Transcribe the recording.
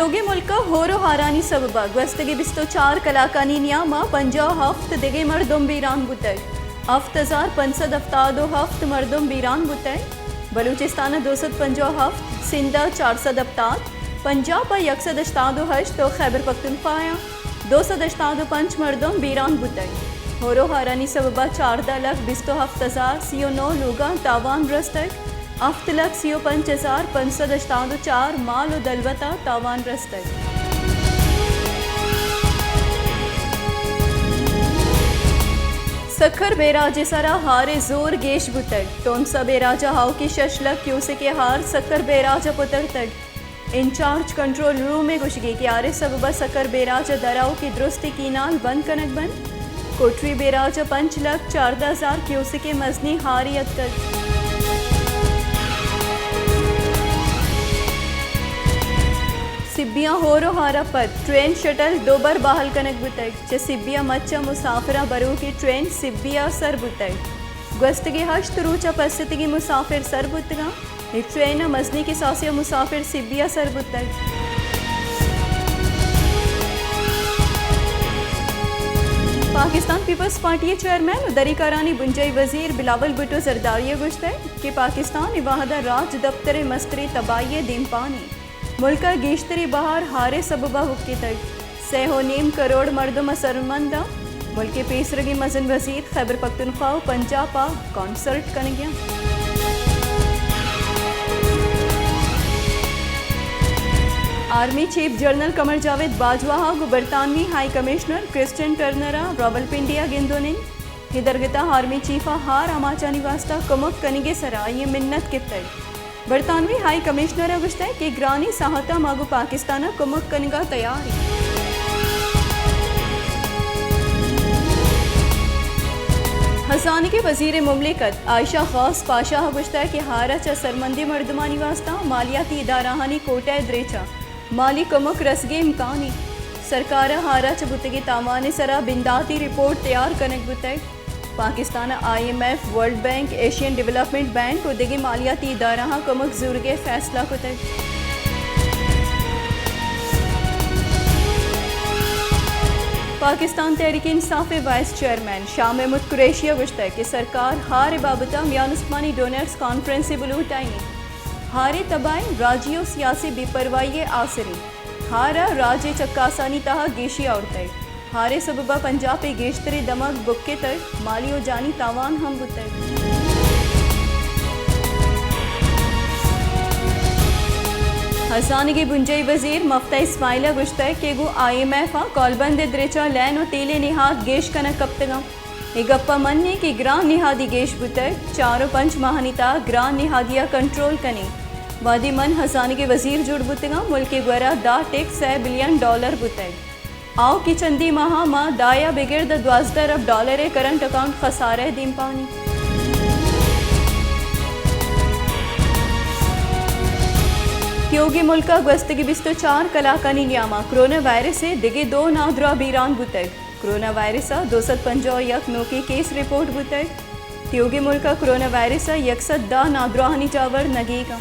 Tioge mulka horo harani sababa gwestagi bisto 4 kalakani niyama 57 dege mardum biran butay 7570 haft mardum biran butay Balochistan 257 Sindh 470 Punjab 188 तो खैबर पख्तूनख्वा 285 मर्दम बीरान बुतई होरो हारानी सबबा 4,27,009 लोगा तावान रस्तक 7,05,584 माल दलवता तावान रस्तक सखर बेराजे सरा हारे जोर गेश बुतक टोनसा बेराजा how की शशलक क्यूसे के हार सखर बेराजा पुतर तक इंचार्ज कंट्रोल रूम में गुशगी के आरे सबबा सकर बेराजा दराव की दुरुस्ती कीनाल बंद कनक बंद कोटरी बेराजा 5,14,000 क्यूसे के मजनी हारियत तक सिब्बियाँ होरो हारा पर ट्रेन शटल दोबर बहाल कनक बुतक च सिब्बिया मच्चा मुसाफिरा बरू की ट्रेन सिब्बिया सर बुतक गस्तगी हश्त रूचा परिस्थिति मुसाफिर सर बुतगा एक ट्रेन मजनी की सासिया मुसाफिर सिब्बिया सर बुतक पाकिस्तान पीपल्स पार्टी चेयरमैन उदरी करानी बुंजई वजीर बिलावल भुट्टो जरदारिया गुश्त है कि पाकिस्तान इवाहदा राज दफ्तर मस्तरी तबाही दीमपानी मुल्क गेश्तरी बहार हारे सबबा हुक्की तक 6.5 करोड़ मर्दम असरमंदा मुल्क पेसरगी मजन वजीर खैबर पख्तूनख्वा पंजाब कॉन्सर्ट कन गया army chief general Qamar Javed Bajwa गो बरतानवी हाई कमिश्नर क्रिस्टियन टर्नरा रावलपिंडिया गिंदोनिंग हिदरगता आर्मी चीफा हार अमाचानी वास्ता कमक कनिगे सरा ये मिन्नत के तक बरतानवी हाई कमिश्नर गुश्ता है कि ग्रानी सहायता मागो पाकिस्तान कुमक कनगा तैयार हसानी के वजीर मुमलिकत आयशा खास पाशा गुश्ता है कि हारा च सरमंदी मर्दमानी वास्ता मालियाती इदाराहानी कोटा द्रेचा माली कुमक रसगे इम्कानी सरकार हारा च बुतगी तावाने सरा बिंदाती रिपोर्ट तैयार कनक बुतक Pakistan IMF world bank Asian development bank को दिगे मालियाती इदारा कमक जुर्गे फैसला को तक पाकिस्तान तहरीक इंसाफ वाइस चेयरमैन शाह महमूद कुरैशिया गुश्ता कि सरकार हारे बाबता मियान उस्मानी डोनर्स कॉन्फ्रेंस बुलूटाई हारे तबाई राजियो सियासी बेपरवाही आसरी हारा राजे चक्कासानी तहा गेशिया उड़ता हारे सबबा पंजाब पे गेश्तरी दमक बुक्के तक मालियो जानी तावान हम बुतक हसानगी बुंजई वजीर मफ्ता इस्माइला गुश्ता के गो IMF कॉलबंद द्रेचा लैन और तेले निहाद गेश कनक कप्तगा ए गप्पा मनने की ग्रां निहादी गेश बुतक 4-5 माहनीता ग्रां निहादिया कंट्रोल कने वादी मन हसानगी वजीर जुड़ बुतगा मुल्क ग्वरा $100 बिलियन बुतक आओ की चंदी माह माँ दाया बिगिर $12 अरब करंट अकाउंट खसारे दीमपानी क्योंकि मुल्का गस्तगी बिस्तो 4 कलाकानी नियामा कोरोना वायरस से दिगे 2 नादरा बीरान बुतक कोरोना वायरस 251 नोके केस रिपोर्ट बुतक त्योगी मुल्का कोरोना वायरस 110 नादराहानी जावर नगेगा